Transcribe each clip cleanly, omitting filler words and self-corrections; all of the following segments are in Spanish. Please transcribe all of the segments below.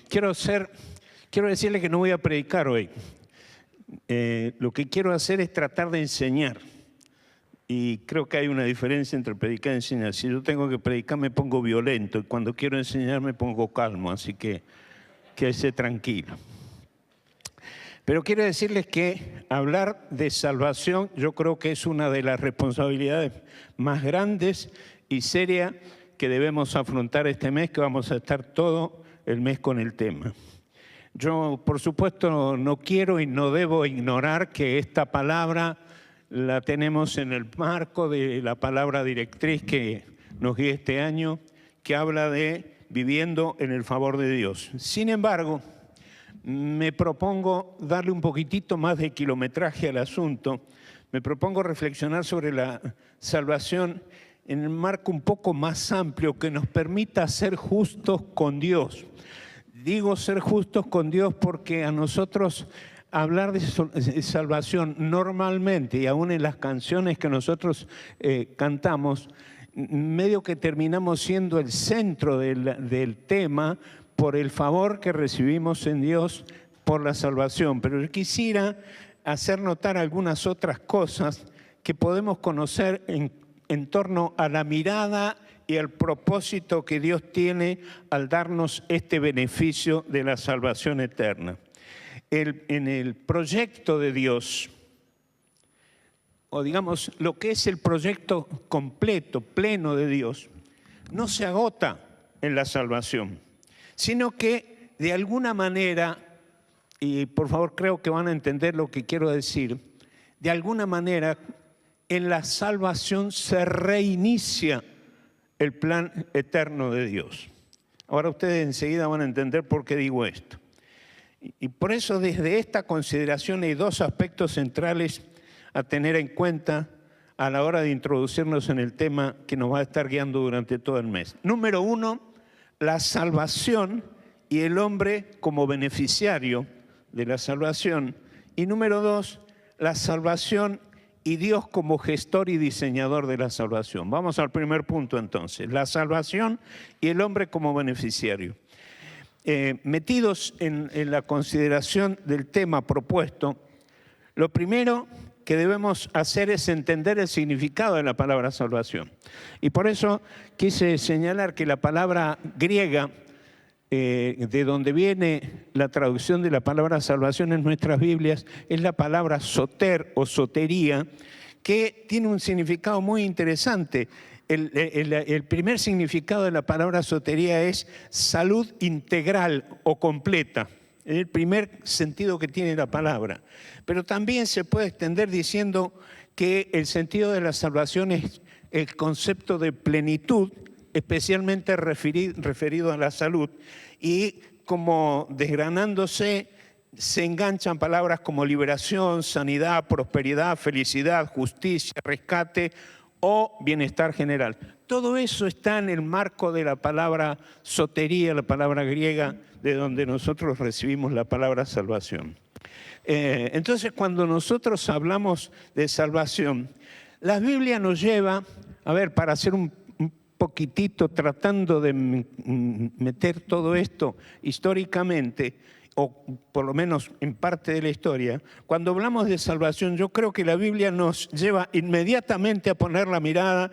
quiero decirle que no voy a predicar hoy. Lo que quiero hacer es tratar de enseñar. Y creo que hay una diferencia entre predicar y enseñar. Si yo tengo que predicar me pongo violento y cuando quiero enseñar me pongo calmo, así que quédese tranquilo. Pero quiero decirles que hablar de salvación yo creo que es una de las responsabilidades más grandes y serias que debemos afrontar este mes, que vamos a estar todo el mes con el tema. Yo, por supuesto, no quiero y no debo ignorar que esta palabra la tenemos en el marco de la palabra directriz que nos guía este año, que habla de viviendo en el favor de Dios. Sin embargo, me propongo darle un poquitito más de kilometraje al asunto. Me propongo reflexionar sobre la salvación en el marco un poco más amplio que nos permita ser justos con Dios. Digo ser justos con Dios porque a nosotros hablar de salvación normalmente y aún en las canciones que nosotros cantamos, medio que terminamos siendo el centro del tema por el favor que recibimos en Dios por la salvación. Pero yo quisiera hacer notar algunas otras cosas que podemos conocer en torno a la mirada y al propósito que Dios tiene al darnos este beneficio de la salvación eterna. En el proyecto de Dios, o digamos lo que es el proyecto completo, pleno de Dios, no se agota en la salvación, sino que de alguna manera, y por favor creo que van a entender lo que quiero decir, de alguna manera en la salvación se reinicia el plan eterno de Dios. Ahora ustedes enseguida van a entender por qué digo esto. Y por eso desde esta consideración hay dos aspectos centrales a tener en cuenta a la hora de introducirnos en el tema que nos va a estar guiando durante todo el mes. Número uno, la salvación y el hombre como beneficiario de la salvación. Y número dos, la salvación y Dios como gestor y diseñador de la salvación. Vamos al primer punto entonces, la salvación y el hombre como beneficiario. Metidos en la consideración del tema propuesto, lo primero que debemos hacer es entender el significado de la palabra salvación. Y por eso quise señalar que la palabra griega, de donde viene la traducción de la palabra salvación en nuestras Biblias, es la palabra soter o sotería, que tiene un significado muy interesante. El primer significado de la palabra sotería es salud integral o completa. Es el primer sentido que tiene la palabra. Pero también se puede extender diciendo que el sentido de la salvación es el concepto de plenitud, especialmente referido a la salud. Y como desgranándose, se enganchan palabras como liberación, sanidad, prosperidad, felicidad, justicia, rescate o bienestar general. Todo eso está en el marco de la palabra sotería, la palabra griega, de donde nosotros recibimos la palabra salvación. Entonces, cuando nosotros hablamos de salvación, la Biblia nos lleva, a ver, para hacer un poquitito, tratando de meter todo esto históricamente, o por lo menos en parte de la historia, cuando hablamos de salvación, yo creo que la Biblia nos lleva inmediatamente a poner la mirada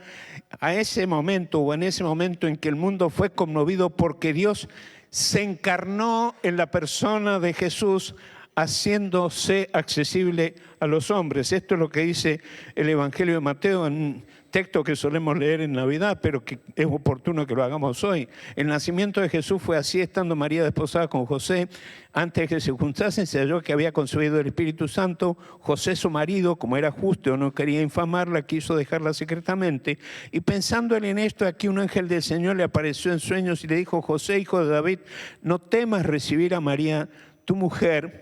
a ese momento o en ese momento en que el mundo fue conmovido porque Dios se encarnó en la persona de Jesús, haciéndose accesible a los hombres. Esto es lo que dice el Evangelio de Mateo en un texto que solemos leer en Navidad, pero que es oportuno que lo hagamos hoy. El nacimiento de Jesús fue así, estando María desposada con José. Antes de que se juntasen, se halló que había concebido el Espíritu Santo. José, su marido, como era justo y no quería infamarla, quiso dejarla secretamente. Y pensando él en esto, aquí un ángel del Señor le apareció en sueños y le dijo: José, hijo de David, no temas recibir a María, tu mujer,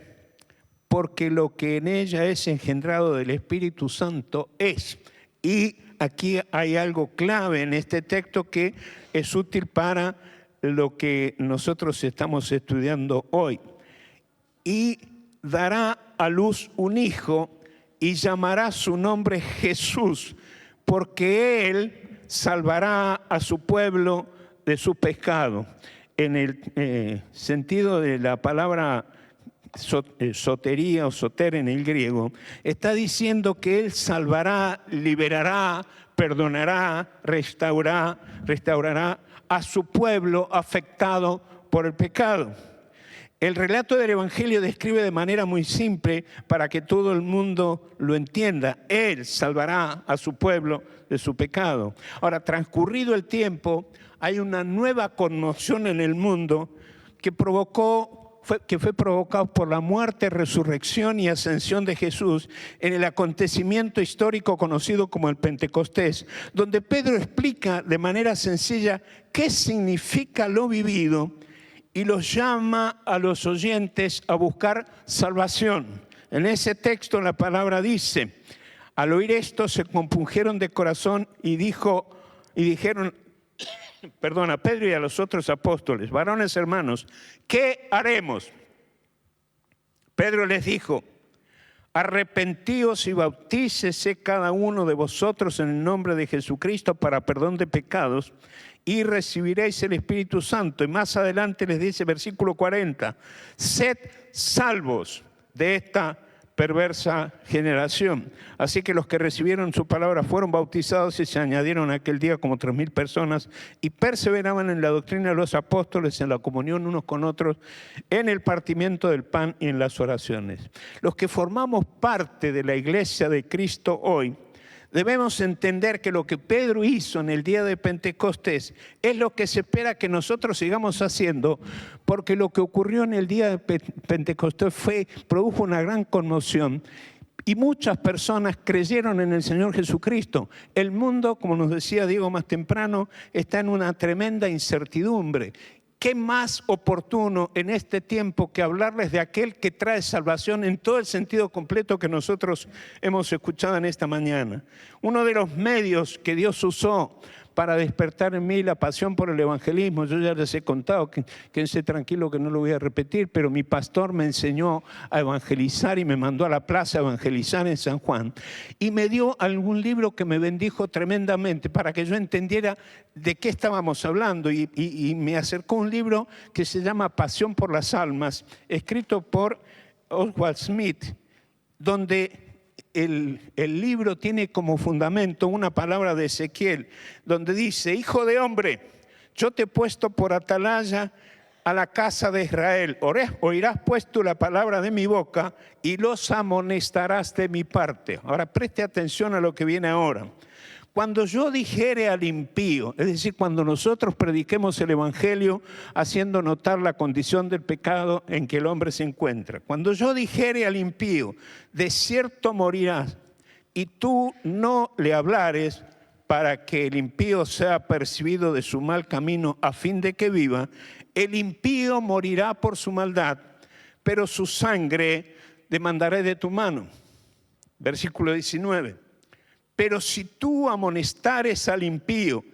porque lo que en ella es engendrado del Espíritu Santo es. Y aquí hay algo clave en este texto que es útil para lo que nosotros estamos estudiando hoy. Y dará a luz un hijo y llamará su nombre Jesús, porque él salvará a su pueblo de su pecado. en el sentido de la palabra sotería o soter en el griego, está diciendo que Él salvará, liberará, perdonará, restaurará a su pueblo afectado por el pecado. El relato del Evangelio describe de manera muy simple para que todo el mundo lo entienda. Él salvará a su pueblo de su pecado. Ahora, transcurrido el tiempo, hay una nueva conmoción en el mundo que fue provocado por la muerte, resurrección y ascensión de Jesús en el acontecimiento histórico conocido como el Pentecostés, donde Pedro explica de manera sencilla qué significa lo vivido y los llama a los oyentes a buscar salvación. En ese texto la palabra dice: al oír esto se compungieron de corazón y dijeron a Pedro y a los otros apóstoles: varones hermanos, ¿qué haremos? Pedro les dijo: arrepentíos y bautícese cada uno de vosotros en el nombre de Jesucristo para perdón de pecados y recibiréis el Espíritu Santo. Y más adelante les dice, versículo 40, sed salvos de esta perversa generación. Así que los que recibieron su palabra fueron bautizados y se añadieron aquel día como 3,000 personas y perseveraban en la doctrina de los apóstoles, en la comunión unos con otros, en el partimiento del pan y en las oraciones. Los que formamos parte de la iglesia de Cristo hoy debemos entender que lo que Pedro hizo en el día de Pentecostés es lo que se espera que nosotros sigamos haciendo, porque lo que ocurrió en el día de Pentecostés produjo una gran conmoción y muchas personas creyeron en el Señor Jesucristo. El mundo, como nos decía Diego más temprano, está en una tremenda incertidumbre. ¿Qué más oportuno en este tiempo que hablarles de aquel que trae salvación en todo el sentido completo que nosotros hemos escuchado en esta mañana? Uno de los medios que Dios usó para despertar en mí la pasión por el evangelismo, yo ya les he contado, quédense tranquilo que no lo voy a repetir, pero mi pastor me enseñó a evangelizar y me mandó a la plaza a evangelizar en San Juan y me dio algún libro que me bendijo tremendamente para que yo entendiera de qué estábamos hablando y me acercó un libro que se llama Pasión por las Almas, escrito por Oswald Smith, donde el libro tiene como fundamento una palabra de Ezequiel, donde dice: hijo de hombre, yo te he puesto por atalaya a la casa de Israel. Oirás pues tú la palabra de mi boca y los amonestarás de mi parte. Ahora preste atención a lo que viene ahora. Cuando yo dijere al impío, es decir, cuando nosotros prediquemos el evangelio haciendo notar la condición del pecado en que el hombre se encuentra. Cuando yo dijere al impío, de cierto morirás, y tú no le hablares para que el impío sea percibido de su mal camino a fin de que viva, el impío morirá por su maldad, pero su sangre demandaré de tu mano. Versículo 19. Pero si tú amonestares al impío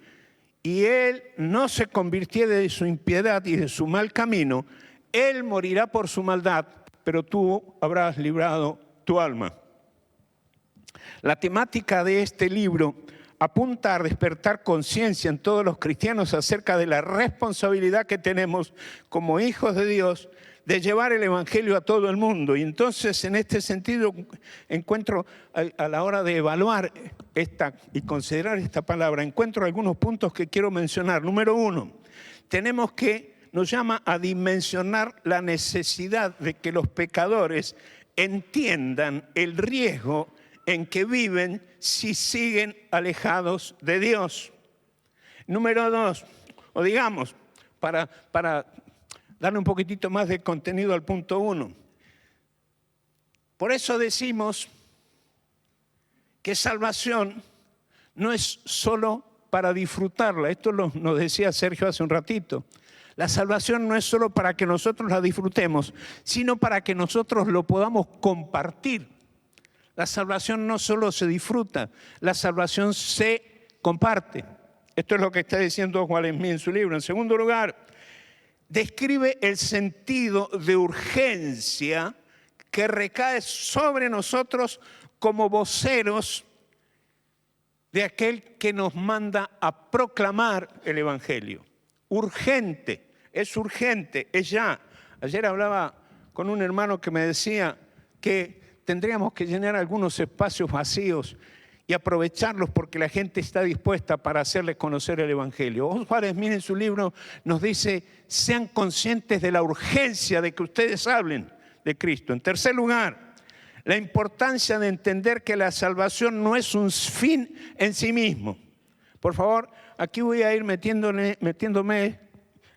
y él no se convirtiere de su impiedad y de su mal camino, él morirá por su maldad, pero tú habrás librado tu alma. La temática de este libro apunta a despertar conciencia en todos los cristianos acerca de la responsabilidad que tenemos como hijos de Dios de llevar el evangelio a todo el mundo. Y entonces, en este sentido, encuentro a la hora de evaluar y considerar esta palabra, encuentro algunos puntos que quiero mencionar. Número 1, nos llama a dimensionar la necesidad de que los pecadores entiendan el riesgo en que viven si siguen alejados de Dios. Número 2, o digamos, para darle un poquitito más de contenido al punto 1. Por eso decimos que salvación no es solo para disfrutarla. Esto nos decía Sergio hace un ratito. La salvación no es solo para que nosotros la disfrutemos, sino para que nosotros lo podamos compartir. La salvación no solo se disfruta, la salvación se comparte. Esto es lo que está diciendo Oswald Smith en su libro. En segundo lugar, describe el sentido de urgencia que recae sobre nosotros como voceros de aquel que nos manda a proclamar el evangelio. Urgente. es urgente, es ya. Ayer hablaba con un hermano que me decía que tendríamos que llenar algunos espacios vacíos y aprovecharlos porque la gente está dispuesta para hacerles conocer el Evangelio. Oswald Smith en su libro nos dice, sean conscientes de la urgencia de que ustedes hablen de Cristo. En tercer lugar, la importancia de entender que la salvación no es un fin en sí mismo. Por favor, aquí voy a ir metiéndome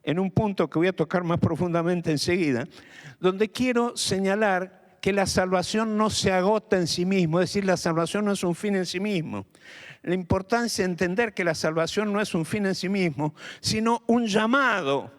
en un punto que voy a tocar más profundamente enseguida, donde quiero señalar que la salvación no se agota en sí mismo, es decir, la salvación no es un fin en sí mismo. La importancia de entender que la salvación no es un fin en sí mismo, sino un llamado,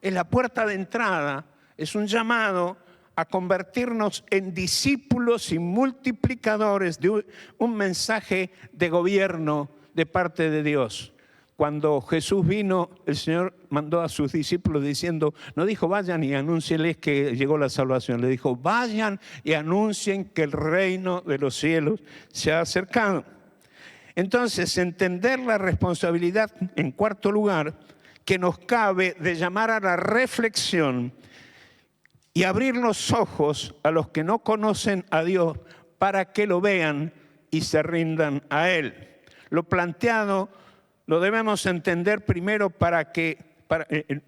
es la puerta de entrada, es un llamado a convertirnos en discípulos y multiplicadores de un mensaje de gobierno de parte de Dios. Cuando Jesús vino, el Señor mandó a sus discípulos diciendo, no dijo vayan y anúncienles que llegó la salvación, le dijo vayan y anuncien que el reino de los cielos se ha acercado. Entonces, entender la responsabilidad, en cuarto lugar, que nos cabe de llamar a la reflexión y abrir los ojos a los que no conocen a Dios para que lo vean y se rindan a Él. Lo planteado lo debemos entender primero para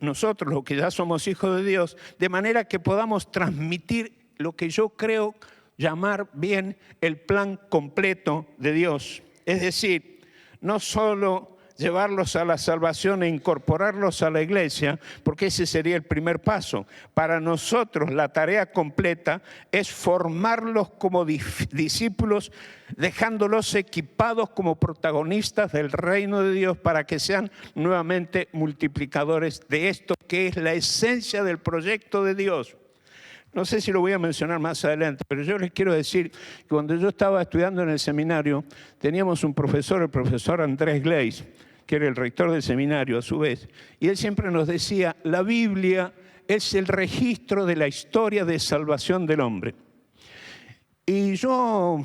nosotros, los que ya somos hijos de Dios, de manera que podamos transmitir lo que yo creo llamar bien el plan completo de Dios. Es decir, no solo llevarlos a la salvación e incorporarlos a la iglesia, porque ese sería el primer paso. Para nosotros la tarea completa es formarlos como discípulos, dejándolos equipados como protagonistas del reino de Dios para que sean nuevamente multiplicadores de esto que es la esencia del proyecto de Dios. No sé si lo voy a mencionar más adelante, pero yo les quiero decir que cuando yo estaba estudiando en el seminario, teníamos un profesor, el profesor Andrés Gleis, que era el rector del seminario a su vez, y él siempre nos decía, la Biblia es el registro de la historia de salvación del hombre. Y yo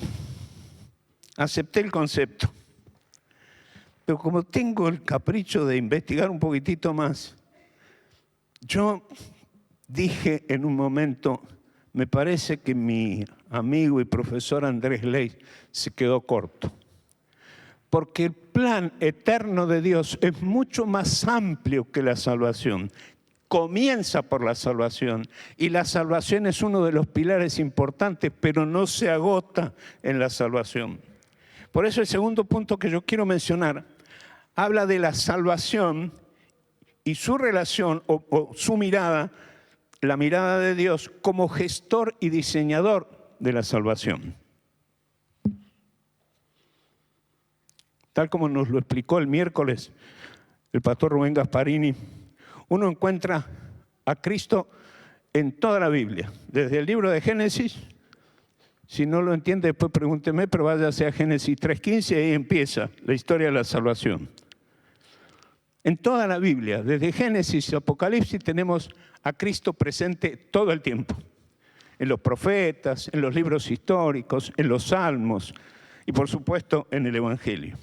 acepté el concepto, pero como tengo el capricho de investigar un poquitito más, yo dije en un momento, me parece que mi amigo y profesor Andrés Gleis se quedó corto. Porque el plan eterno de Dios es mucho más amplio que la salvación. Comienza por la salvación y la salvación es uno de los pilares importantes, pero no se agota en la salvación. Por eso el segundo punto que yo quiero mencionar habla de la salvación y su relación o su mirada, la mirada de Dios como gestor y diseñador de la salvación. Tal como nos lo explicó el miércoles el pastor Rubén Gasparini, uno encuentra a Cristo en toda la Biblia, desde el libro de Génesis. Si no lo entiende, después pregúnteme, pero váyase a Génesis 3:15 y ahí empieza la historia de la salvación. En toda la Biblia, desde Génesis a Apocalipsis, tenemos a Cristo presente todo el tiempo. En los profetas, en los libros históricos, en los salmos y por supuesto en el Evangelio.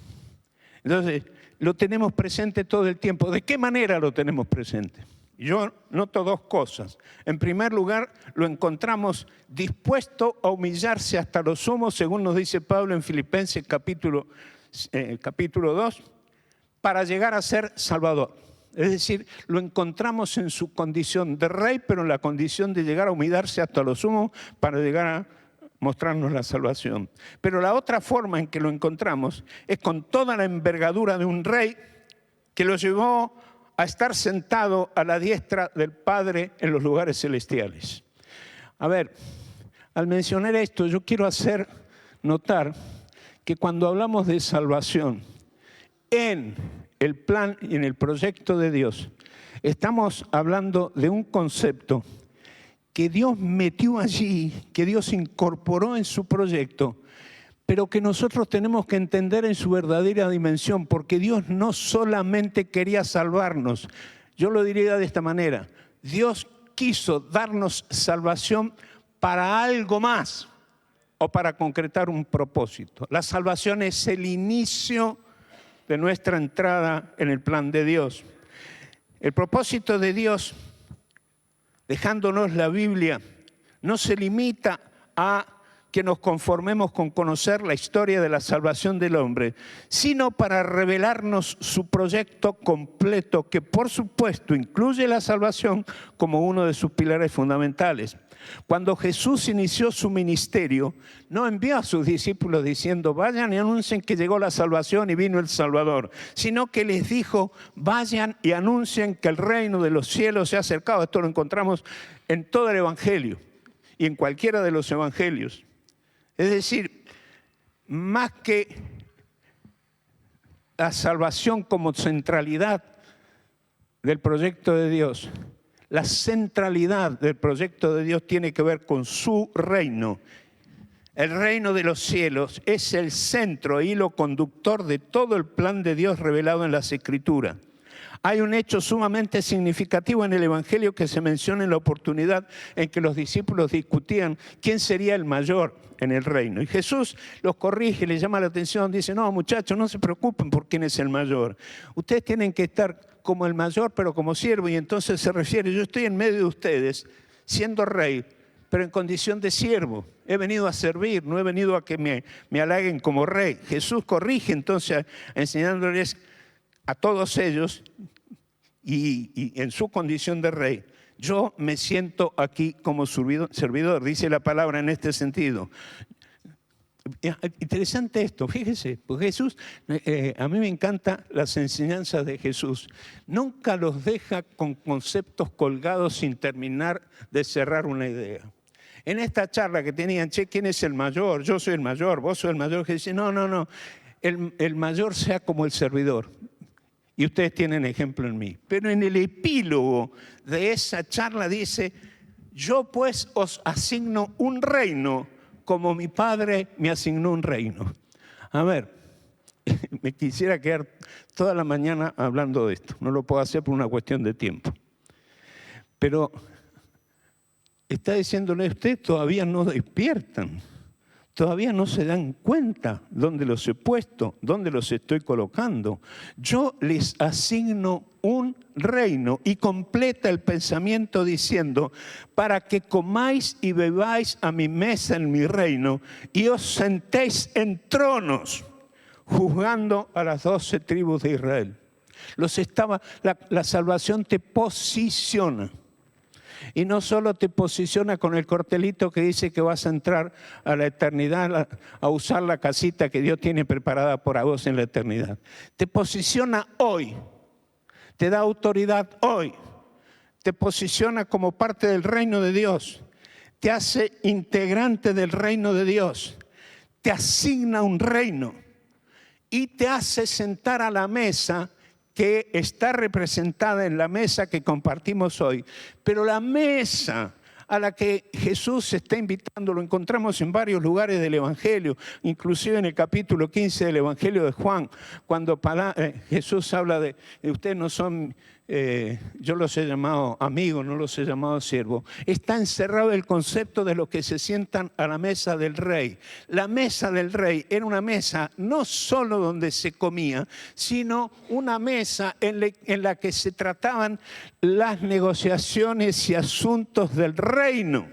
Entonces, lo tenemos presente todo el tiempo. ¿De qué manera lo tenemos presente? Yo noto dos cosas. En primer lugar, lo encontramos dispuesto a humillarse hasta lo sumo, según nos dice Pablo en Filipenses capítulo 2, para llegar a ser Salvador. Es decir, lo encontramos en su condición de rey, pero en la condición de llegar a humillarse hasta lo sumo para llegar a mostrarnos la salvación. Pero la otra forma en que lo encontramos es con toda la envergadura de un rey que lo llevó a estar sentado a la diestra del Padre en los lugares celestiales. A ver, al mencionar esto, yo quiero hacer notar que cuando hablamos de salvación en el plan y en el proyecto de Dios, estamos hablando de un concepto que Dios metió allí, que Dios incorporó en su proyecto, pero que nosotros tenemos que entender en su verdadera dimensión, porque Dios no solamente quería salvarnos. Yo lo diría de esta manera: Dios quiso darnos salvación para algo más o para concretar un propósito. La salvación es el inicio de nuestra entrada en el plan de Dios. El propósito de Dios, dejándonos la Biblia, no se limita a que nos conformemos con conocer la historia de la salvación del hombre, sino para revelarnos su proyecto completo, que por supuesto incluye la salvación como uno de sus pilares fundamentales. Cuando Jesús inició su ministerio, no envió a sus discípulos diciendo, vayan y anuncien que llegó la salvación y vino el Salvador, sino que les dijo, vayan y anuncien que el reino de los cielos se ha acercado. Esto lo encontramos en todo el Evangelio y en cualquiera de los evangelios. Es decir, más que la salvación como centralidad del proyecto de Dios, la centralidad del proyecto de Dios tiene que ver con su reino. El reino de los cielos es el centro e hilo conductor de todo el plan de Dios revelado en las Escrituras. Hay un hecho sumamente significativo en el Evangelio que se menciona en la oportunidad en que los discípulos discutían quién sería el mayor en el reino. Y Jesús los corrige, les llama la atención, dice, no muchachos, no se preocupen por quién es el mayor. Ustedes tienen que estar como el mayor, pero como siervo. Y entonces se refiere, yo estoy en medio de ustedes, siendo rey, pero en condición de siervo. He venido a servir, no he venido a que me halaguen como rey. Jesús corrige entonces enseñándoles a todos ellos y en su condición de rey. Yo me siento aquí como servidor, dice la palabra en este sentido. Interesante esto, fíjese, porque Jesús, a mí me encantan las enseñanzas de Jesús. Nunca los deja con conceptos colgados sin terminar de cerrar una idea. En esta charla que tenían, ¿quién es el mayor? Yo soy el mayor, vos sos el mayor. Que dice, no, el mayor sea como el servidor. Y ustedes tienen ejemplo en mí. Pero en el epílogo de esa charla dice, yo pues os asigno un reino como mi Padre me asignó un reino. A ver, me quisiera quedar toda la mañana hablando de esto. No lo puedo hacer por una cuestión de tiempo. Pero está diciéndole, ustedes todavía no despiertan. Todavía no se dan cuenta dónde los he puesto, dónde los estoy colocando. Yo les asigno un reino y completa el pensamiento diciendo, para que comáis y bebáis a mi mesa en mi reino y os sentéis en tronos, juzgando a las 12 tribus de Israel. La salvación te posiciona. Y no solo te posiciona con el cartelito que dice que vas a entrar a la eternidad, a usar la casita que Dios tiene preparada para vos en la eternidad. Te posiciona hoy, te da autoridad hoy, te posiciona como parte del reino de Dios, te hace integrante del reino de Dios, te asigna un reino y te hace sentar a la mesa que está representada en la mesa que compartimos hoy. Pero la mesa a la que Jesús se está invitando, lo encontramos en varios lugares del Evangelio, inclusive en el capítulo 15 del Evangelio de Juan, cuando Jesús habla de ustedes no son, yo los he llamado amigos, no los he llamado siervos. Está encerrado el concepto de los que se sientan a la mesa del rey. La mesa del rey era una mesa no solo donde se comía, sino una mesa en la que se trataban las negociaciones y asuntos del reino.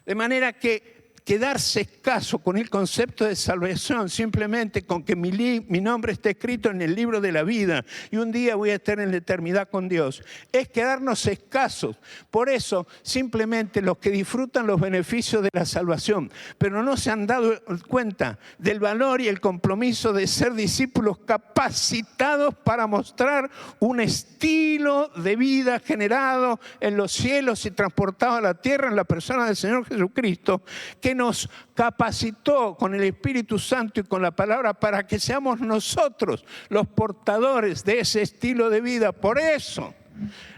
De manera que quedarse escaso con el concepto de salvación, simplemente con que mi nombre esté escrito en el libro de la vida y un día voy a estar en la eternidad con Dios, es quedarnos escasos. Por eso, simplemente los que disfrutan los beneficios de la salvación, pero no se han dado cuenta del valor y el compromiso de ser discípulos capacitados para mostrar un estilo de vida generado en los cielos y transportado a la tierra en la persona del Señor Jesucristo, que nos capacitó con el Espíritu Santo y con la palabra para que seamos nosotros los portadores de ese estilo de vida. Por eso,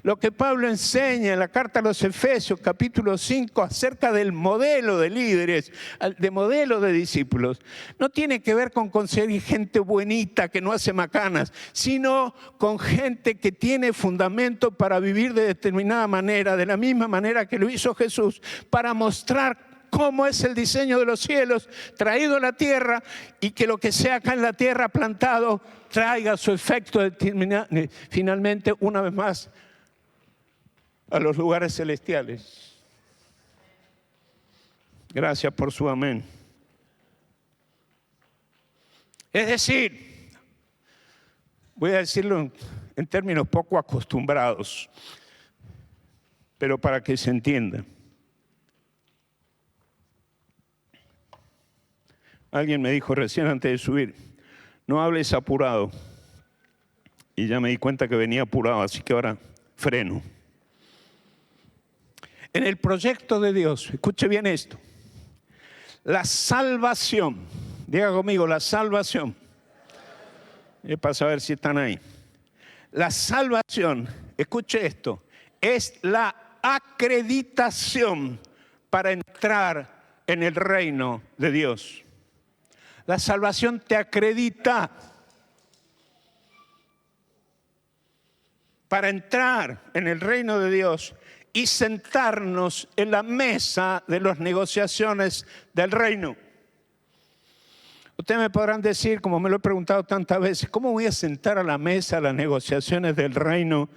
lo que Pablo enseña en la carta a los Efesios, capítulo 5, acerca del modelo de líderes, de modelo de discípulos, no tiene que ver con conseguir gente buenita que no hace macanas, sino con gente que tiene fundamento para vivir de determinada manera, de la misma manera que lo hizo Jesús, para mostrar cómo es el diseño de los cielos traído a la tierra, y que lo que sea acá en la tierra plantado traiga su efecto finalmente, una vez más, a los lugares celestiales. Gracias por su amén. Es decir, voy a decirlo en términos poco acostumbrados, pero para que se entienda. Alguien me dijo recién antes de subir, no hables apurado. Y ya me di cuenta que venía apurado, así que ahora freno. En el proyecto de Dios, escuche bien esto, la salvación, diga conmigo, la salvación. Es para saber si están ahí. La salvación, escuche esto, es la acreditación para entrar en el reino de Dios. La salvación te acredita para entrar en el reino de Dios y sentarnos en la mesa de las negociaciones del reino. Ustedes me podrán decir, como me lo he preguntado tantas veces, ¿cómo voy a sentar a la mesa las negociaciones del reino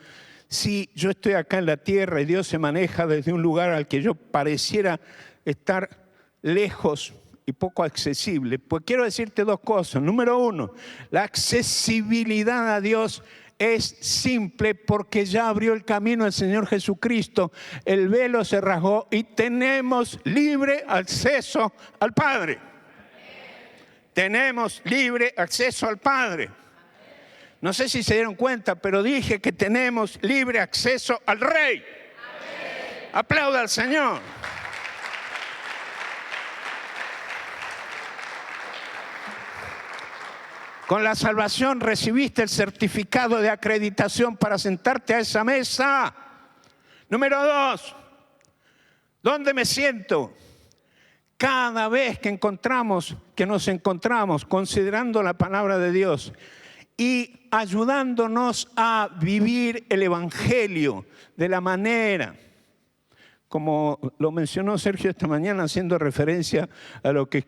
si yo estoy acá en la tierra y Dios se maneja desde un lugar al que yo pareciera estar lejos y poco accesible? Pues quiero decirte dos cosas. Número uno, la accesibilidad a Dios es simple porque ya abrió el camino el Señor Jesucristo. El velo se rasgó y tenemos libre acceso al Padre. Tenemos libre acceso al Padre. No sé si se dieron cuenta, pero dije que tenemos libre acceso al Rey. Aplauda al Señor. Con la salvación recibiste el certificado de acreditación para sentarte a esa mesa. Número dos, ¿dónde me siento? Cada vez que nos encontramos considerando la palabra de Dios y ayudándonos a vivir el Evangelio de la manera, como lo mencionó Sergio esta mañana, haciendo referencia a lo que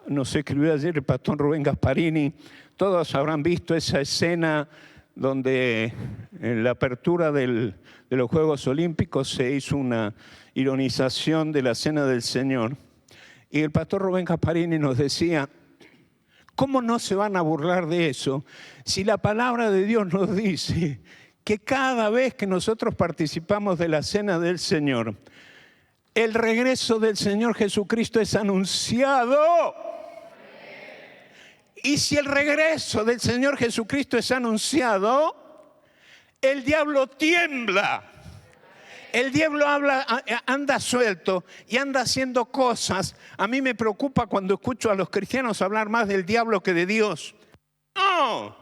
nos escribió ayer el pastor Rubén Gasparini. Todos habrán visto esa escena donde en la apertura de los Juegos Olímpicos se hizo una ironización de la Cena del Señor. Y el pastor Rubén Gasparini nos decía, ¿cómo no se van a burlar de eso si la palabra de Dios nos dice que cada vez que nosotros participamos de la Cena del Señor, el regreso del Señor Jesucristo es anunciado? Y si el regreso del Señor Jesucristo es anunciado, el diablo tiembla. El diablo anda suelto y anda haciendo cosas. A mí me preocupa cuando escucho a los cristianos hablar más del diablo que de Dios. No,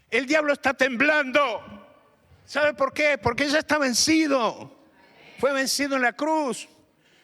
el diablo está temblando. ¿Sabe por qué? Porque ya está vencido. Fue vencido en la cruz.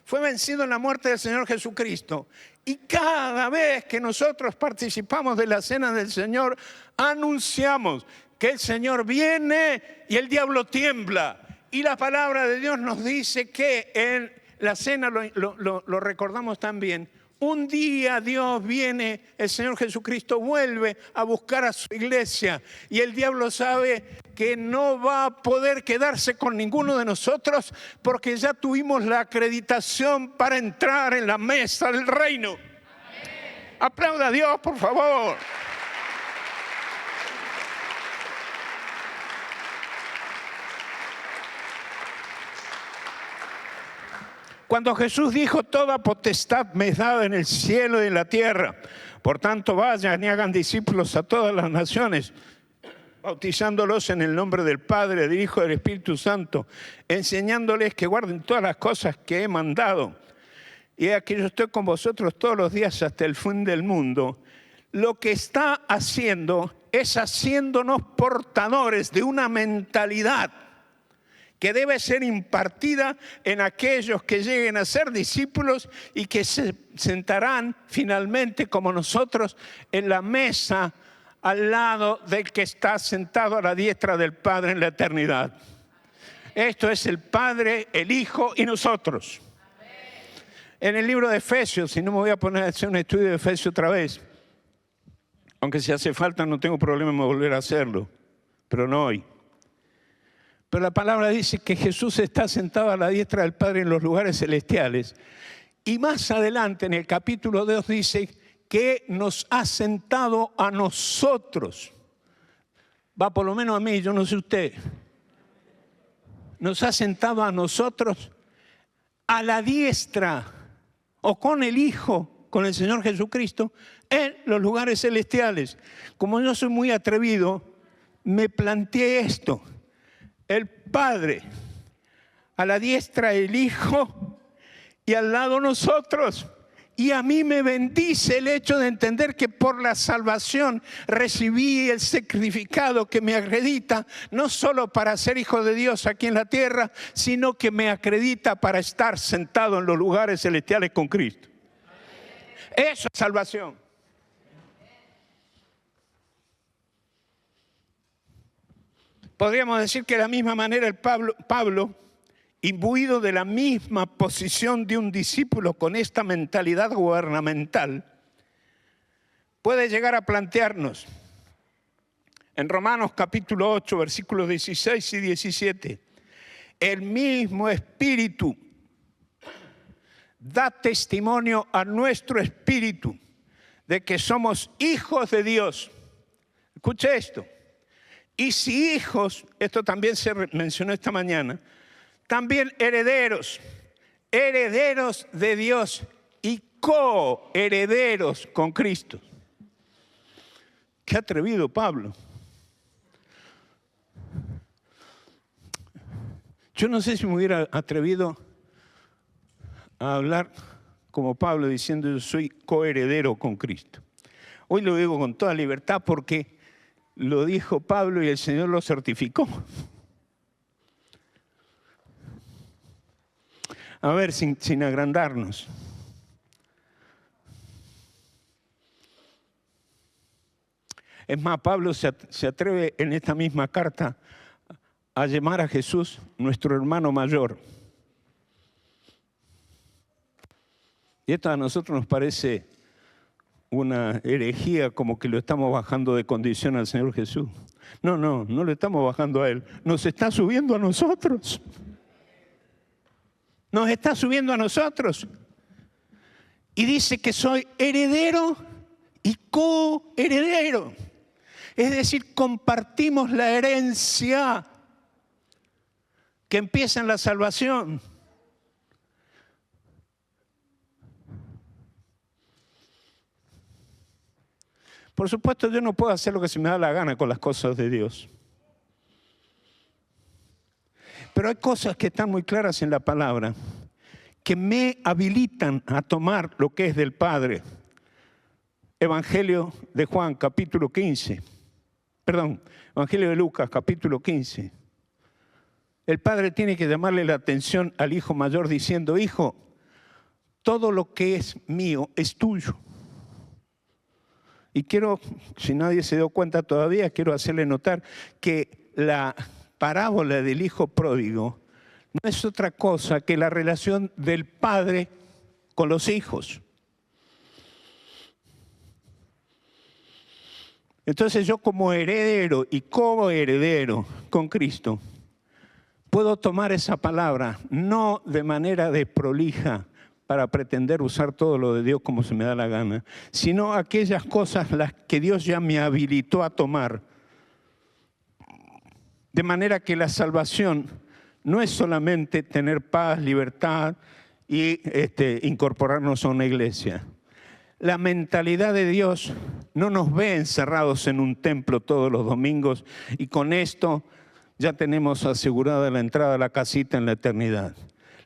Fue vencido en la muerte del Señor Jesucristo. Y cada vez que nosotros participamos de la cena del Señor, anunciamos que el Señor viene y el diablo tiembla. Y la palabra de Dios nos dice que en la cena, lo recordamos también, un día Dios viene, el Señor Jesucristo vuelve a buscar a su iglesia y el diablo sabe que no va a poder quedarse con ninguno de nosotros porque ya tuvimos la acreditación para entrar en la mesa del reino. Amén. Aplauda a Dios, por favor. Cuando Jesús dijo, toda potestad me es dada en el cielo y en la tierra, por tanto vayan y hagan discípulos a todas las naciones, bautizándolos en el nombre del Padre, del Hijo y del Espíritu Santo, enseñándoles que guarden todas las cosas que he mandado. Y aquí yo estoy con vosotros todos los días hasta el fin del mundo. Lo que está haciendo es haciéndonos portadores de una mentalidad que debe ser impartida en aquellos que lleguen a ser discípulos y que se sentarán finalmente como nosotros en la mesa al lado del que está sentado a la diestra del Padre en la eternidad. Esto es el Padre, el Hijo y nosotros. En el libro de Efesios, si no me voy a poner a hacer un estudio de Efesios otra vez, aunque si hace falta no tengo problema en volver a hacerlo, pero no hoy. Pero la palabra dice que Jesús está sentado a la diestra del Padre en los lugares celestiales. Y más adelante en el capítulo 2 dice que nos ha sentado a nosotros. Va por lo menos a mí, yo no sé usted. Nos ha sentado a nosotros a la diestra o con el Hijo, con el Señor Jesucristo, en los lugares celestiales. Como yo soy muy atrevido, me planteé esto. El Padre, a la diestra el Hijo y al lado nosotros. Y a mí me bendice el hecho de entender que por la salvación recibí el sacrificado que me acredita, no solo para ser hijo de Dios aquí en la tierra, sino que me acredita para estar sentado en los lugares celestiales con Cristo. Eso es salvación. Podríamos decir que de la misma manera el Pablo, imbuido de la misma posición de un discípulo con esta mentalidad gubernamental, puede llegar a plantearnos en Romanos capítulo 8, versículos 16 y 17, el mismo Espíritu da testimonio a nuestro espíritu de que somos hijos de Dios. Escuche esto. Y si hijos, esto también se mencionó esta mañana, también herederos, herederos de Dios y coherederos con Cristo. Qué atrevido Pablo. Yo no sé si me hubiera atrevido a hablar como Pablo diciendo yo soy coheredero con Cristo. Hoy lo digo con toda libertad porque lo dijo Pablo y el Señor lo certificó. A ver, sin agrandarnos. Es más, Pablo se atreve en esta misma carta a llamar a Jesús nuestro hermano mayor. Y esto a nosotros nos parece una herejía, como que lo estamos bajando de condición al Señor Jesús. No lo estamos bajando a Él. Nos está subiendo a nosotros. Nos está subiendo a nosotros. Y dice que soy heredero y coheredero. Es decir, compartimos la herencia que empieza en la salvación. Por supuesto, yo no puedo hacer lo que se me da la gana con las cosas de Dios. Pero hay cosas que están muy claras en la palabra que me habilitan a tomar lo que es del Padre. Evangelio de Juan, capítulo 15. Evangelio de Lucas, capítulo 15. El Padre tiene que llamarle la atención al hijo mayor diciendo, hijo, todo lo que es mío es tuyo. Y quiero, si nadie se dio cuenta todavía, quiero hacerle notar que la parábola del hijo pródigo no es otra cosa que la relación del padre con los hijos. Entonces yo como heredero y coheredero con Cristo, puedo tomar esa palabra no de manera desprolija, para pretender usar todo lo de Dios como se me da la gana, sino aquellas cosas las que Dios ya me habilitó a tomar. De manera que la salvación no es solamente tener paz, libertad y incorporarnos a una iglesia. La mentalidad de Dios no nos ve encerrados en un templo todos los domingos y con esto ya tenemos asegurada la entrada a la casita en la eternidad.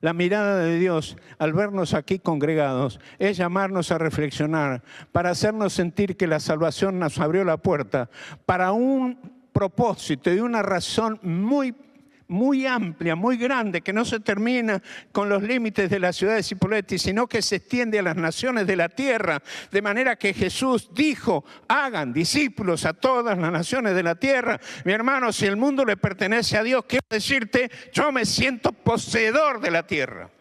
La mirada de Dios al vernos aquí congregados es llamarnos a reflexionar para hacernos sentir que la salvación nos abrió la puerta para un propósito y una razón muy amplia, muy grande, que no se termina con los límites de la ciudad de Cipolletti, sino que se extiende a las naciones de la tierra, de manera que Jesús dijo, hagan discípulos a todas las naciones de la tierra. Mi hermano, si el mundo le pertenece a Dios, quiero decirte, yo me siento poseedor de la tierra.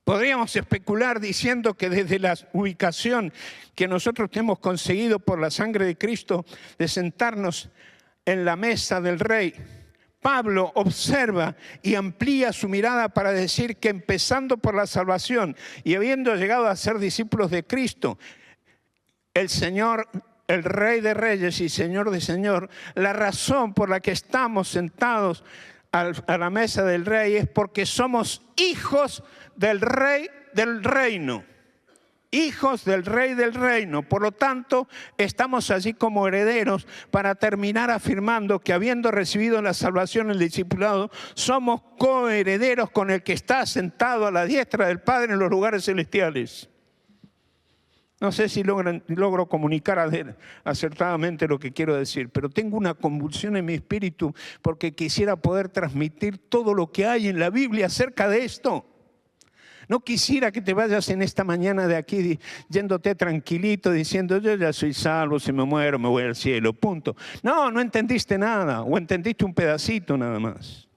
Podríamos especular diciendo que desde la ubicación que nosotros hemos conseguido por la sangre de Cristo de sentarnos en la mesa del Rey, Pablo observa y amplía su mirada para decir que empezando por la salvación y habiendo llegado a ser discípulos de Cristo, el Señor, el Rey de Reyes y Señor de Señor, la razón por la que estamos sentados a la mesa del Rey es porque somos hijos del Rey del Reino. Hijos del Rey del Reino. Por lo tanto, estamos allí como herederos para terminar afirmando que habiendo recibido la salvación, el discipulado, somos coherederos con el que está sentado a la diestra del Padre en los lugares celestiales. No sé si logro comunicar acertadamente lo que quiero decir, pero tengo una convulsión en mi espíritu porque quisiera poder transmitir todo lo que hay en la Biblia acerca de esto. No quisiera que te vayas en esta mañana de aquí yéndote tranquilito diciendo yo ya soy salvo, si me muero me voy al cielo, punto. No, no entendiste nada o entendiste un pedacito nada más.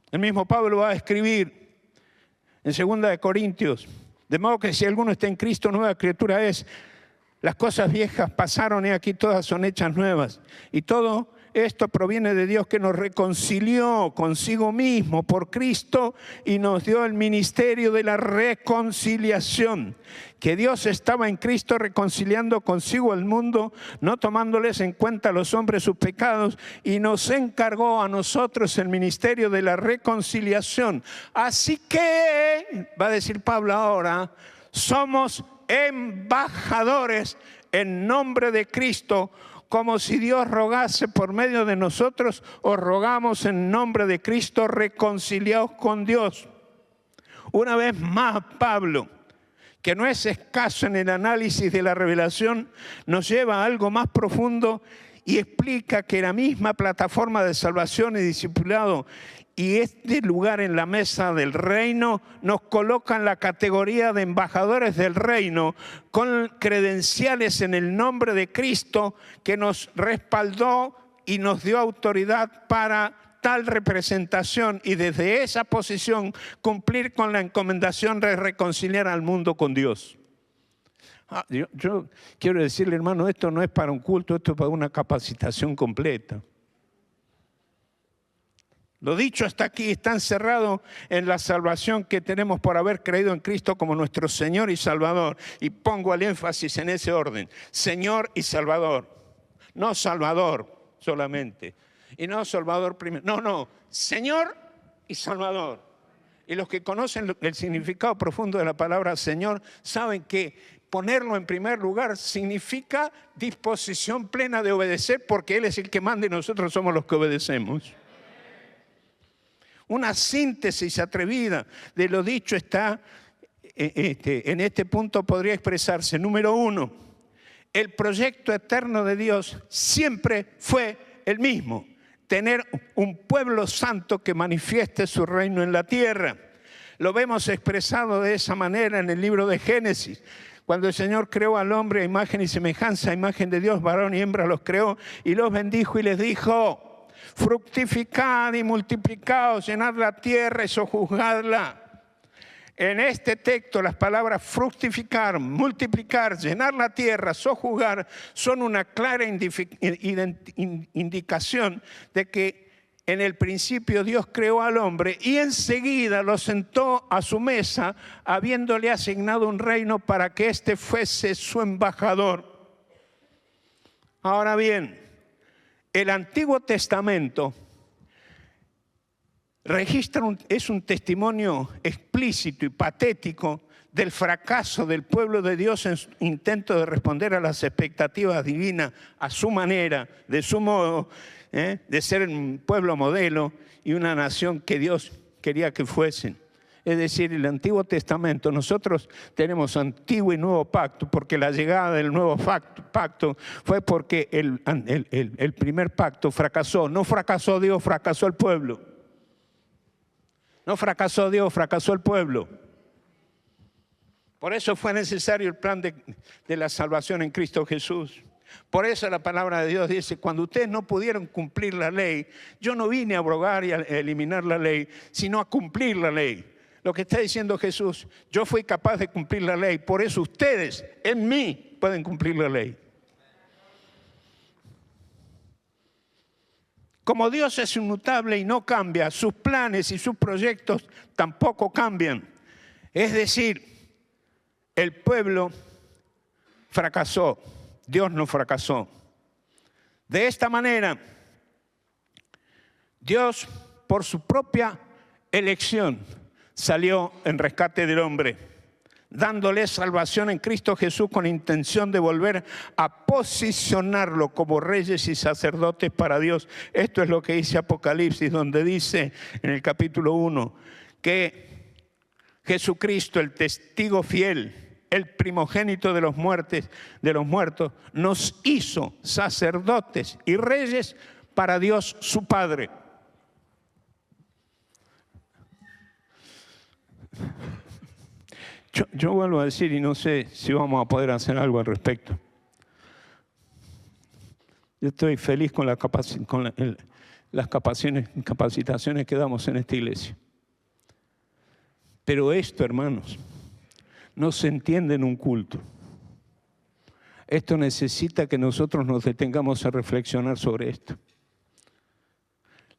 El mismo Pablo va a escribir en 2 Corintios, de modo que si alguno está en Cristo, nueva criatura es. Las cosas viejas pasaron y aquí todas son hechas nuevas. Y todo esto proviene de Dios que nos reconcilió consigo mismo por Cristo y nos dio el ministerio de la reconciliación. Que Dios estaba en Cristo reconciliando consigo el mundo, no tomándoles en cuenta a los hombres sus pecados, y nos encargó a nosotros el ministerio de la reconciliación. Así que, va a decir Pablo ahora, somos embajadores en nombre de Cristo, como si Dios rogase por medio de nosotros, os rogamos en nombre de Cristo, reconciliaos con Dios. Una vez más, Pablo, que no es escaso en el análisis de la revelación, nos lleva a algo más profundo y explica que la misma plataforma de salvación y discipulado y este lugar en la mesa del reino nos coloca en la categoría de embajadores del reino con credenciales en el nombre de Cristo que nos respaldó y nos dio autoridad para tal representación y desde esa posición cumplir con la encomendación de reconciliar al mundo con Dios. Yo quiero decirle, hermano, esto no es para un culto, esto es para una capacitación completa. Lo dicho hasta aquí está encerrado en la salvación que tenemos por haber creído en Cristo como nuestro Señor y Salvador. Y pongo el énfasis en ese orden, Señor y Salvador. No Salvador solamente. Y no Salvador primero. No, Señor y Salvador. Y los que conocen el significado profundo de la palabra Señor saben que ponerlo en primer lugar significa disposición plena de obedecer porque Él es el que manda y nosotros somos los que obedecemos. Una síntesis atrevida de lo dicho está, en este punto podría expresarse. Número 1, el proyecto eterno de Dios siempre fue el mismo. Tener un pueblo santo que manifieste su reino en la tierra. Lo vemos expresado de esa manera en el libro de Génesis. Cuando el Señor creó al hombre a imagen y semejanza, a imagen de Dios, varón y hembra los creó y los bendijo y les dijo: fructificad y multiplicaos, llenad la tierra y sojuzgadla. En este texto las palabras fructificar, multiplicar, llenar la tierra, sojuzgar son una clara indicación de que en el principio Dios creó al hombre y enseguida lo sentó a su mesa, habiéndole asignado un reino para que éste fuese su embajador. Ahora bien, el Antiguo Testamento es un testimonio explícito y patético del fracaso del pueblo de Dios en su intento de responder a las expectativas divinas a su manera, de su modo, de ser un pueblo modelo y una nación que Dios quería que fuesen. Es decir, el Antiguo Testamento, nosotros tenemos Antiguo y Nuevo Pacto, porque la llegada del Nuevo Pacto fue porque el primer pacto fracasó. No fracasó Dios, fracasó el pueblo. No fracasó Dios, fracasó el pueblo. Por eso fue necesario el plan de la salvación en Cristo Jesús. Por eso la palabra de Dios dice, cuando ustedes no pudieron cumplir la ley, yo no vine a abrogar y a eliminar la ley, sino a cumplir la ley. Lo que está diciendo Jesús, yo fui capaz de cumplir la ley, por eso ustedes en mí pueden cumplir la ley. Como Dios es inmutable y no cambia, sus planes y sus proyectos tampoco cambian. Es decir, el pueblo fracasó, Dios no fracasó. De esta manera, Dios, por su propia elección, salió en rescate del hombre, dándole salvación en Cristo Jesús con intención de volver a posicionarlo como reyes y sacerdotes para Dios. Esto es lo que dice Apocalipsis, donde dice en el capítulo 1 que Jesucristo, el testigo fiel, el primogénito de los muertos, nos hizo sacerdotes y reyes para Dios su Padre. Yo vuelvo a decir, y no sé si vamos a poder hacer algo al respecto. Yo estoy feliz con las capacitaciones que damos en esta iglesia. Pero esto, hermanos, no se entiende en un culto. Esto necesita que nosotros nos detengamos a reflexionar sobre esto.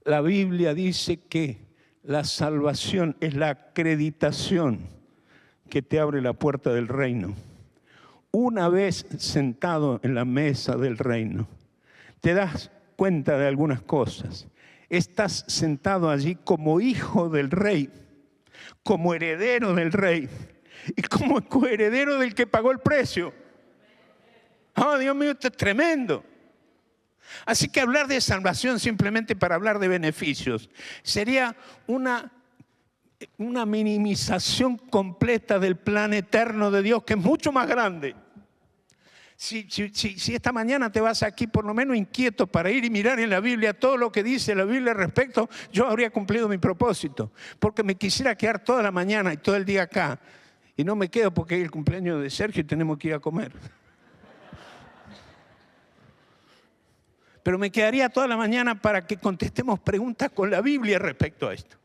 La Biblia dice que la salvación es la acreditación que te abre la puerta del reino. Una vez sentado en la mesa del reino, te das cuenta de algunas cosas. Estás sentado allí como hijo del rey, como heredero del rey y como coheredero del que pagó el precio. Oh, Dios mío, esto es tremendo. Así que hablar de salvación simplemente para hablar de beneficios sería una minimización completa del plan eterno de Dios, que es mucho más grande. Si esta mañana te vas aquí por lo menos inquieto para ir y mirar en la Biblia todo lo que dice la Biblia al respecto, yo habría cumplido mi propósito, porque me quisiera quedar toda la mañana y todo el día acá, y no me quedo porque es el cumpleaños de Sergio y tenemos que ir a comer. Pero me quedaría toda la mañana para que contestemos preguntas con la Biblia respecto a esto.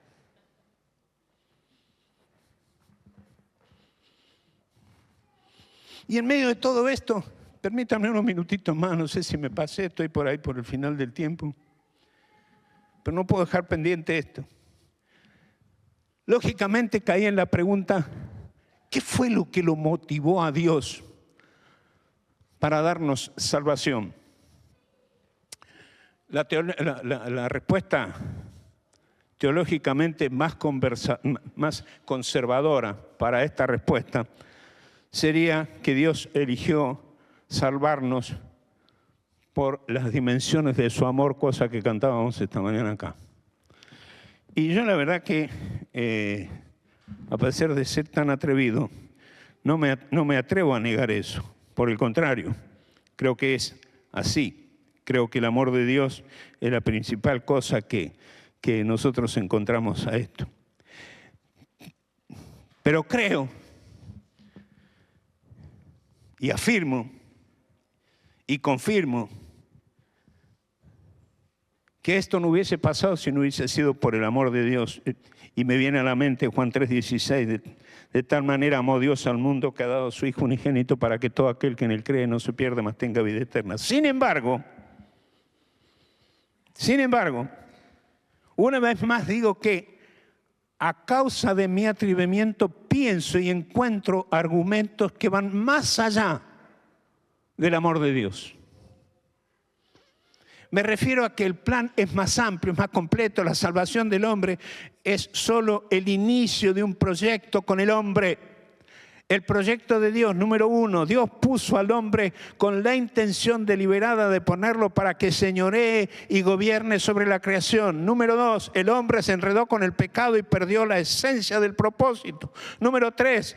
Y en medio de todo esto, permítanme unos minutitos más, no sé si me pasé, estoy por ahí por el final del tiempo, pero no puedo dejar pendiente esto. Lógicamente caí en la pregunta, ¿qué fue lo que lo motivó a Dios para darnos salvación? La respuesta teológicamente más conservadora para esta respuesta sería que Dios eligió salvarnos por las dimensiones de su amor, cosa que cantábamos esta mañana acá. Y yo la verdad que, a pesar de ser tan atrevido, no me atrevo a negar eso. Por el contrario, creo que es así. Creo que el amor de Dios es la principal cosa que nosotros encontramos a esto. Pero creo y afirmo y confirmo que esto no hubiese pasado si no hubiese sido por el amor de Dios. Y me viene a la mente Juan 3:16, de tal manera amó Dios al mundo que ha dado a su Hijo unigénito para que todo aquel que en él cree no se pierda, mas tenga vida eterna. Sin embargo, una vez más digo que a causa de mi atrevimiento pienso y encuentro argumentos que van más allá del amor de Dios. Me refiero a que el plan es más amplio, es más completo. La salvación del hombre es solo el inicio de un proyecto con el hombre. El proyecto de Dios, número 1, Dios puso al hombre con la intención deliberada de ponerlo para que señoree y gobierne sobre la creación. Número 2, el hombre se enredó con el pecado y perdió la esencia del propósito. Número 3,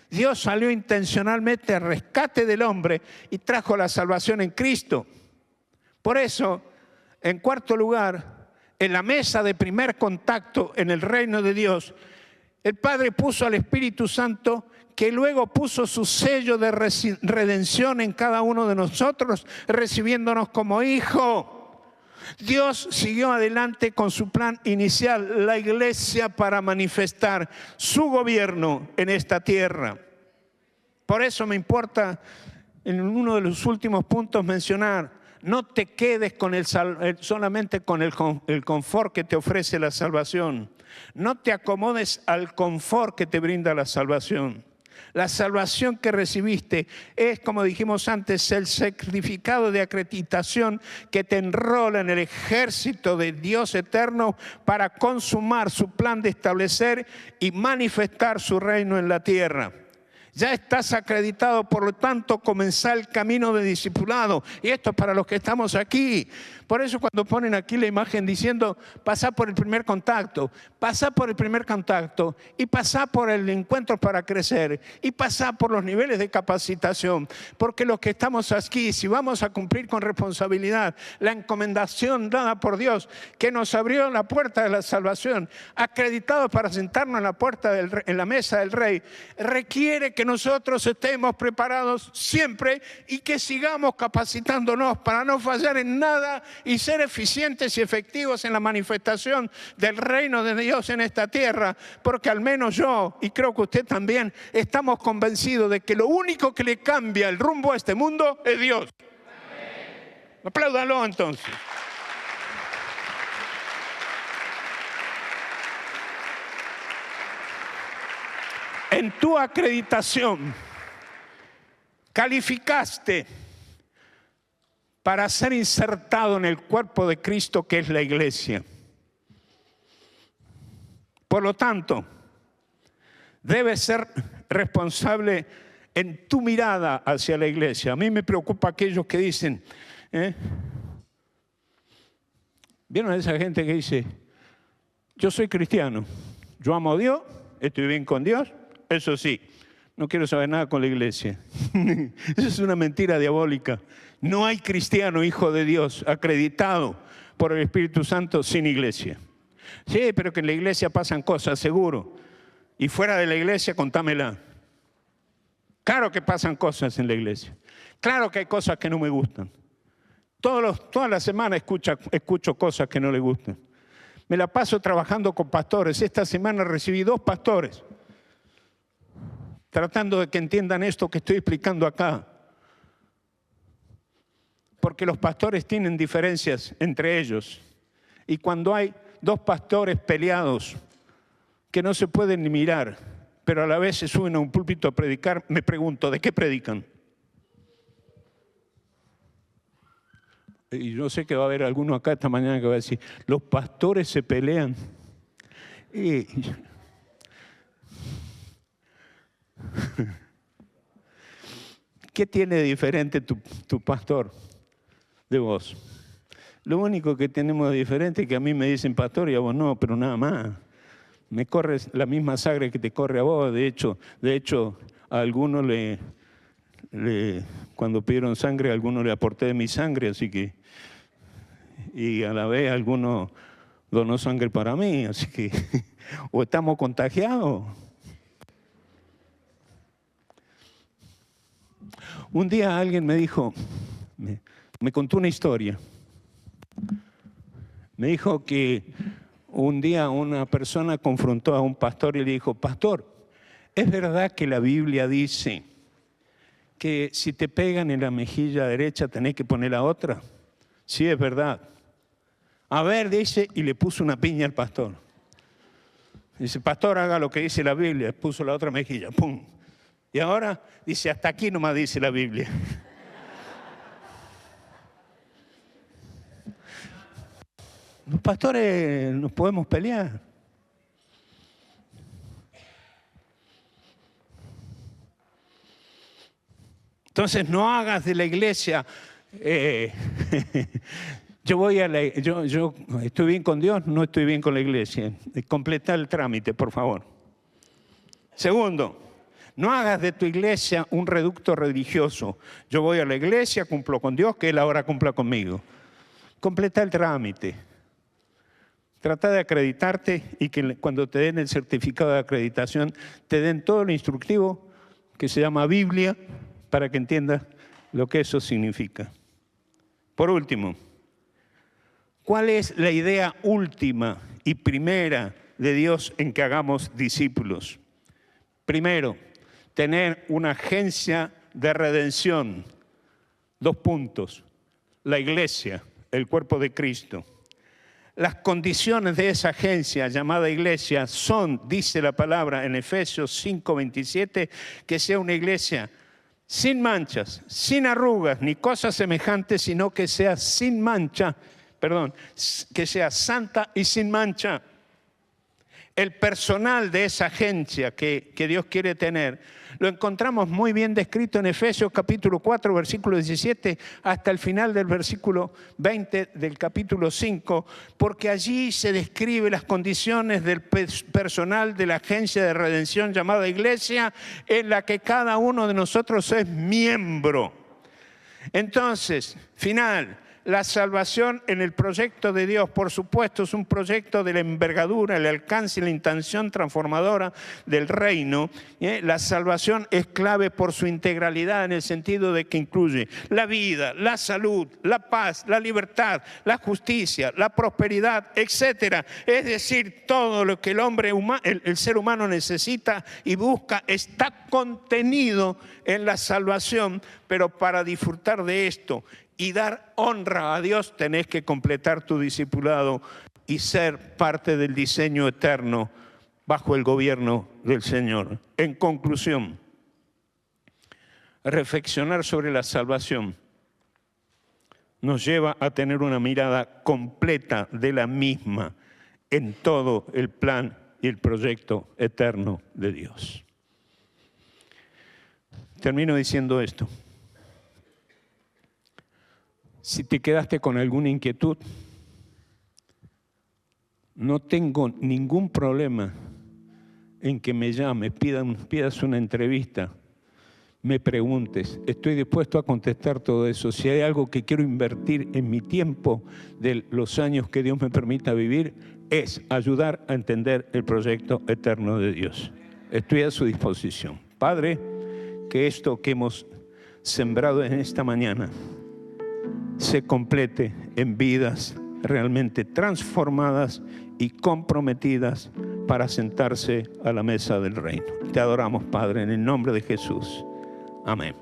Dios salió intencionalmente al rescate del hombre y trajo la salvación en Cristo. Por eso, en cuarto lugar, en la mesa de primer contacto en el reino de Dios, el Padre puso al Espíritu Santo, que luego puso su sello de redención en cada uno de nosotros, recibiéndonos como hijo. Dios siguió adelante con su plan inicial, la iglesia, para manifestar su gobierno en esta tierra. Por eso me importa en uno de los últimos puntos mencionar: no te quedes con solamente con el confort que te ofrece la salvación. No te acomodes al confort que te brinda la salvación. La salvación que recibiste es, como dijimos antes, el certificado de acreditación que te enrola en el ejército de Dios eterno para consumar su plan de establecer y manifestar su reino en la tierra. Ya estás acreditado, por lo tanto, comenzá el camino de discipulado. Y esto es para los que estamos aquí. Por eso cuando ponen aquí la imagen diciendo, pasá por el primer contacto, pasá por el primer contacto y pasá por el encuentro para crecer y pasá por los niveles de capacitación. Porque los que estamos aquí, si vamos a cumplir con responsabilidad la encomendación dada por Dios, que nos abrió la puerta de la salvación, acreditados para sentarnos en la puerta en la mesa del Rey, requiere que nosotros estemos preparados siempre y que sigamos capacitándonos para no fallar en nada y ser eficientes y efectivos en la manifestación del reino de Dios en esta tierra, porque al menos yo, y creo que usted también, estamos convencidos de que lo único que le cambia el rumbo a este mundo es Dios. Amén. Apláudalo entonces. En tu acreditación calificaste para ser insertado en el cuerpo de Cristo, que es la iglesia. Por lo tanto, debes ser responsable en tu mirada hacia la iglesia. A mí me preocupa aquellos que dicen, ¿vieron a esa gente que dice, yo soy cristiano, yo amo a Dios, estoy bien con Dios? Eso sí, no quiero saber nada con la iglesia. Eso es una mentira diabólica. No hay cristiano, hijo de Dios, acreditado por el Espíritu Santo sin iglesia. Sí, pero que en la iglesia pasan cosas, seguro. Y fuera de la iglesia, contámela. Claro que pasan cosas en la iglesia. Claro que hay cosas que no me gustan. Toda la semana escucho cosas que no le gustan. Me la paso trabajando con pastores. Esta semana recibí 2 pastores tratando de que entiendan esto que estoy explicando acá. Porque los pastores tienen diferencias entre ellos. Y cuando hay 2 pastores peleados que no se pueden ni mirar, pero a la vez se suben a un púlpito a predicar, me pregunto, ¿de qué predican? Y yo sé que va a haber alguno acá esta mañana que va a decir, los pastores se pelean. ¿Qué tiene de diferente tu pastor de vos? Lo único que tenemos de diferente es que a mí me dicen pastor y a vos no, pero nada más. Me corre la misma sangre que te corre a vos. De hecho a algunos cuando pidieron sangre, a algunos le aporté de mi sangre, así que, y a la vez algunos donó sangre para mí, así que, o estamos contagiados. Un día alguien me dijo, me contó una historia. Me dijo que un día una persona confrontó a un pastor y le dijo, pastor, ¿es verdad que la Biblia dice que si te pegan en la mejilla derecha tenés que poner la otra? Sí, es verdad. A ver, dice, y le puso una piña al pastor. Dice, pastor, haga lo que dice la Biblia. Puso la otra mejilla, ¡pum! Y ahora dice, hasta aquí nomás dice la Biblia. Los pastores nos podemos pelear. Entonces no hagas de la iglesia, yo estoy bien con Dios, no estoy bien con la iglesia. Completa el trámite, por favor. Segundo, no hagas de tu iglesia un reducto religioso. Yo voy a la iglesia, cumplo con Dios, que Él ahora cumpla conmigo. Completa el trámite. Trata de acreditarte y que cuando te den el certificado de acreditación te den todo el instructivo que se llama Biblia para que entiendas lo que eso significa. Por último, ¿Cuál es la idea última y primera de Dios en que hagamos discípulos? Primero, tener una agencia de redención. 2 puntos. La iglesia, el cuerpo de Cristo. Las condiciones de esa agencia llamada iglesia son, dice la palabra en Efesios 5:27, que sea una iglesia sin manchas, sin arrugas, ni cosas semejantes, sino que sea sin mancha, que sea santa y sin mancha. El personal de esa agencia que Dios quiere tener, lo encontramos muy bien descrito en Efesios capítulo 4, versículo 17, hasta el final del versículo 20 del capítulo 5, porque allí se describe las condiciones del personal de la agencia de redención llamada iglesia, en la que cada uno de nosotros es miembro. Entonces, la salvación en el proyecto de Dios, por supuesto, es un proyecto de la envergadura, el alcance y la intención transformadora del reino. La salvación es clave por su integralidad, en el sentido de que incluye la vida, la salud, la paz, la libertad, la justicia, la prosperidad, etc. Es decir, todo lo que el ser humano necesita y busca está contenido en la salvación, pero para disfrutar de esto y dar honra a Dios, tenés que completar tu discipulado y ser parte del diseño eterno bajo el gobierno del Señor. En conclusión, reflexionar sobre la salvación nos lleva a tener una mirada completa de la misma en todo el plan y el proyecto eterno de Dios. Termino diciendo esto. Si te quedaste con alguna inquietud, no tengo ningún problema en que me llames, pidas una entrevista, me preguntes. Estoy dispuesto a contestar todo eso. Si hay algo que quiero invertir en mi tiempo de los años que Dios me permita vivir, es ayudar a entender el proyecto eterno de Dios. Estoy a su disposición. Padre, que esto que hemos sembrado en esta mañana se complete en vidas realmente transformadas y comprometidas para sentarse a la mesa del reino. Te adoramos, Padre, en el nombre de Jesús. Amén.